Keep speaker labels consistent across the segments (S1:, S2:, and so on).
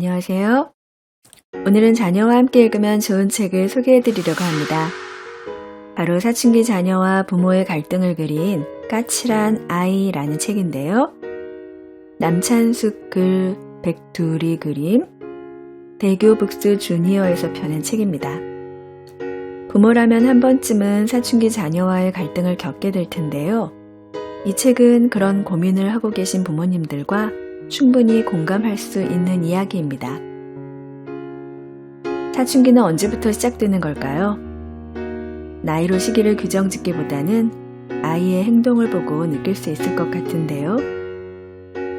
S1: 안녕하세요. 오늘은 자녀와 함께 읽으면 좋은 책을 소개해 드리려고 합니다. 바로 사춘기 자녀와 부모의 갈등을 그린 까칠한 아이라는 책인데요. 남찬숙 글, 백두리 그림, 대교북스 주니어에서 펴낸 책입니다. 부모라면 한 번쯤은 사춘기 자녀와의 갈등을 겪게 될 텐데요. 이 책은 그런 고민을 하고 계신 부모님들과 충분히 공감할 수 있는 이야기입니다. 사춘기는 언제부터 시작되는 걸까요? 나이로 시기를 규정짓기보다는 아이의 행동을 보고 느낄 수 있을 것 같은데요.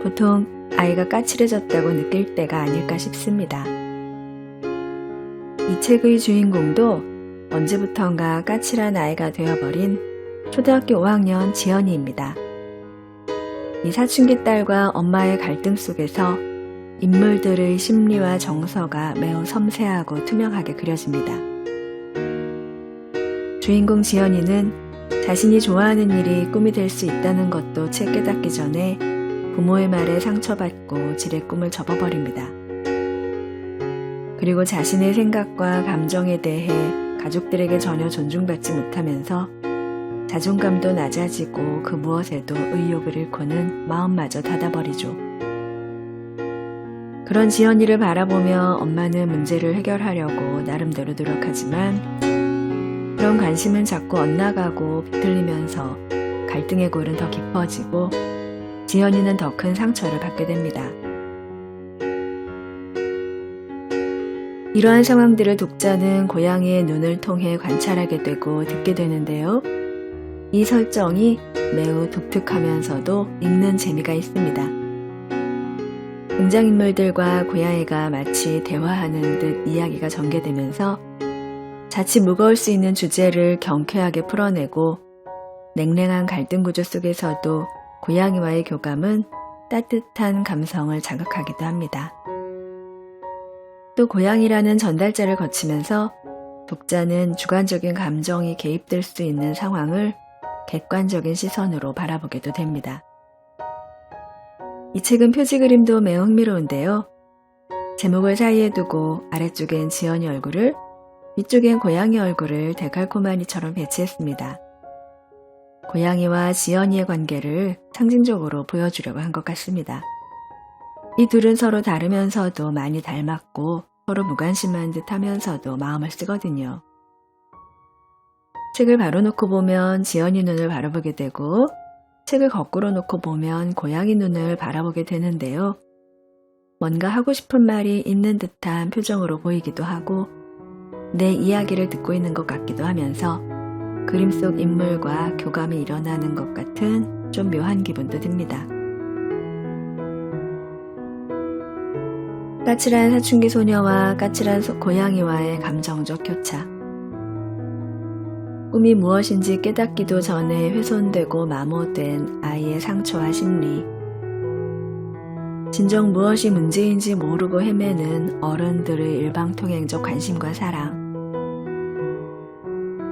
S1: 보통 아이가 까칠해졌다고 느낄 때가 아닐까 싶습니다. 이 책의 주인공도 언제부턴가 까칠한 아이가 되어버린 초등학교 5학년 지연이입니다. 이 사춘기 딸과 엄마의 갈등 속에서 인물들의 심리와 정서가 매우 섬세하고 투명하게 그려집니다. 주인공 지연이는 자신이 좋아하는 일이 꿈이 될 수 있다는 것도 채 깨닫기 전에 부모의 말에 상처받고 지레 꿈을 접어버립니다. 그리고 자신의 생각과 감정에 대해 가족들에게 전혀 존중받지 못하면서 자존감도 낮아지고 그 무엇에도 의욕을 잃고는 마음마저 닫아버리죠. 그런 지연이를 바라보며 엄마는 문제를 해결하려고 나름대로 노력하지만 그런 관심은 자꾸 엇나가고 비틀리면서 갈등의 골은 더 깊어지고 지연이는 더 큰 상처를 받게 됩니다. 이러한 상황들을 독자는 고양이의 눈을 통해 관찰하게 되고 듣게 되는데요. 이 설정이 매우 독특하면서도 읽는 재미가 있습니다. 등장인물들과 고양이가 마치 대화하는 듯 이야기가 전개되면서 자칫 무거울 수 있는 주제를 경쾌하게 풀어내고 냉랭한 갈등 구조 속에서도 고양이와의 교감은 따뜻한 감성을 자극하기도 합니다. 또 고양이라는 전달자를 거치면서 독자는 주관적인 감정이 개입될 수 있는 상황을 객관적인 시선으로 바라보게도 됩니다. 이 책은 표지 그림도 매우 흥미로운데요. 제목을 사이에 두고 아래쪽엔 지연이 얼굴을, 위쪽엔 고양이 얼굴을 데칼코마니처럼 배치했습니다. 고양이와 지연이의 관계를 상징적으로 보여주려고 한 것 같습니다. 이 둘은 서로 다르면서도 많이 닮았고 서로 무관심한 듯 하면서도 마음을 쓰거든요. 책을 바로 놓고 보면 지연이 눈을 바라보게 되고 책을 거꾸로 놓고 보면 고양이 눈을 바라보게 되는데요. 뭔가 하고 싶은 말이 있는 듯한 표정으로 보이기도 하고 내 이야기를 듣고 있는 것 같기도 하면서 그림 속 인물과 교감이 일어나는 것 같은 좀 묘한 기분도 듭니다. 까칠한 사춘기 소녀와 까칠한 고양이와의 감정적 교차. 꿈이 무엇인지 깨닫기도 전에 훼손되고 마모된 아이의 상처와 심리. 진정 무엇이 문제인지 모르고 헤매는 어른들의 일방통행적 관심과 사랑.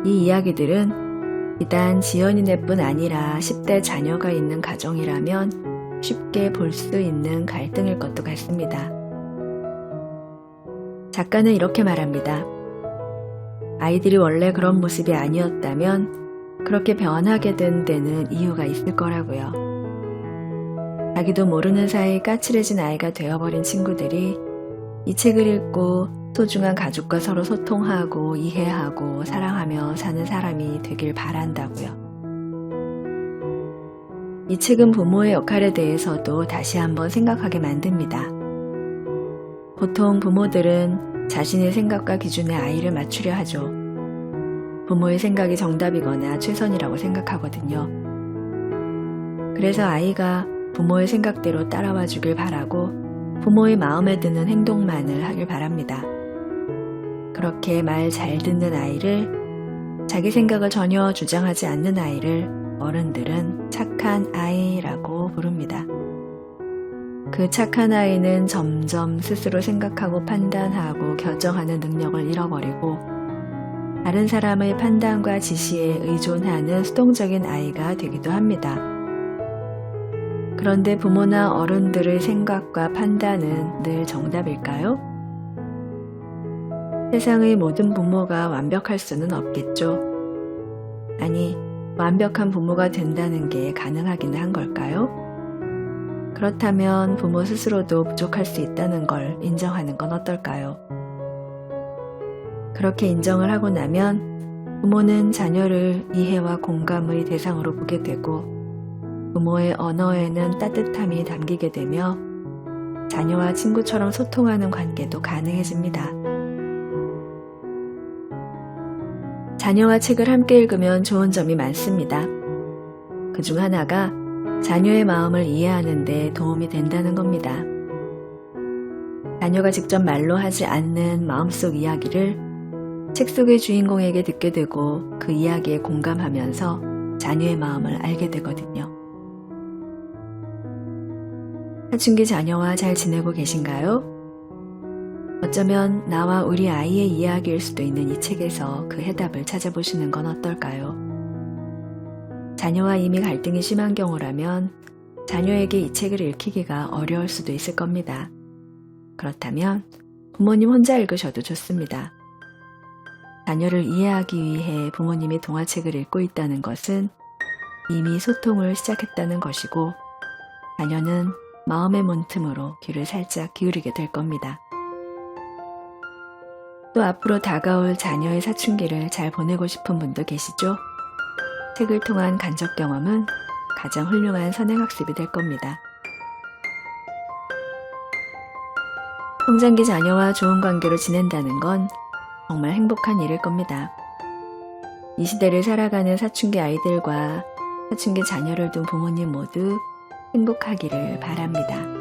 S1: 이 이야기들은 비단 지연이네뿐 아니라 10대 자녀가 있는 가정이라면 쉽게 볼 수 있는 갈등일 것도 같습니다. 작가는 이렇게 말합니다. 아이들이 원래 그런 모습이 아니었다면 그렇게 변하게 된 데는 이유가 있을 거라고요. 자기도 모르는 사이 까칠해진 아이가 되어버린 친구들이 이 책을 읽고 소중한 가족과 서로 소통하고 이해하고 사랑하며 사는 사람이 되길 바란다고요. 이 책은 부모의 역할에 대해서도 다시 한번 생각하게 만듭니다. 보통 부모들은 자신의 생각과 기준에 아이를 맞추려 하죠. 부모의 생각이 정답이거나 최선이라고 생각하거든요. 그래서 아이가 부모의 생각대로 따라와 주길 바라고 부모의 마음에 드는 행동만을 하길 바랍니다. 그렇게 말 잘 듣는 아이를, 자기 생각을 전혀 주장하지 않는 아이를 어른들은 착한 아이라고 부릅니다. 그 착한 아이는 점점 스스로 생각하고 판단하고 결정하는 능력을 잃어버리고 다른 사람의 판단과 지시에 의존하는 수동적인 아이가 되기도 합니다. 그런데 부모나 어른들의 생각과 판단은 늘 정답일까요? 세상의 모든 부모가 완벽할 수는 없겠죠. 아니, 완벽한 부모가 된다는 게 가능하기는 한 걸까요? 그렇다면 부모 스스로도 부족할 수 있다는 걸 인정하는 건 어떨까요? 그렇게 인정을 하고 나면 부모는 자녀를 이해와 공감의 대상으로 보게 되고 부모의 언어에는 따뜻함이 담기게 되며 자녀와 친구처럼 소통하는 관계도 가능해집니다. 자녀와 책을 함께 읽으면 좋은 점이 많습니다. 그중 하나가 자녀의 마음을 이해하는 데 도움이 된다는 겁니다. 자녀가 직접 말로 하지 않는 마음속 이야기를 책 속의 주인공에게 듣게 되고 그 이야기에 공감하면서 자녀의 마음을 알게 되거든요. 사춘기 자녀와 잘 지내고 계신가요? 어쩌면 나와 우리 아이의 이야기일 수도 있는 이 책에서 그 해답을 찾아보시는 건 어떨까요? 자녀와 이미 갈등이 심한 경우라면 자녀에게 이 책을 읽히기가 어려울 수도 있을 겁니다. 그렇다면 부모님 혼자 읽으셔도 좋습니다. 자녀를 이해하기 위해 부모님이 동화책을 읽고 있다는 것은 이미 소통을 시작했다는 것이고 자녀는 마음의 문틈으로 귀를 살짝 기울이게 될 겁니다. 또 앞으로 다가올 자녀의 사춘기를 잘 보내고 싶은 분도 계시죠? 책을 통한 간접 경험은 가장 훌륭한 선행학습이 될 겁니다. 성장기 자녀와 좋은 관계로 지낸다는 건 정말 행복한 일일 겁니다. 이 시대를 살아가는 사춘기 아이들과 사춘기 자녀를 둔 부모님 모두 행복하기를 바랍니다.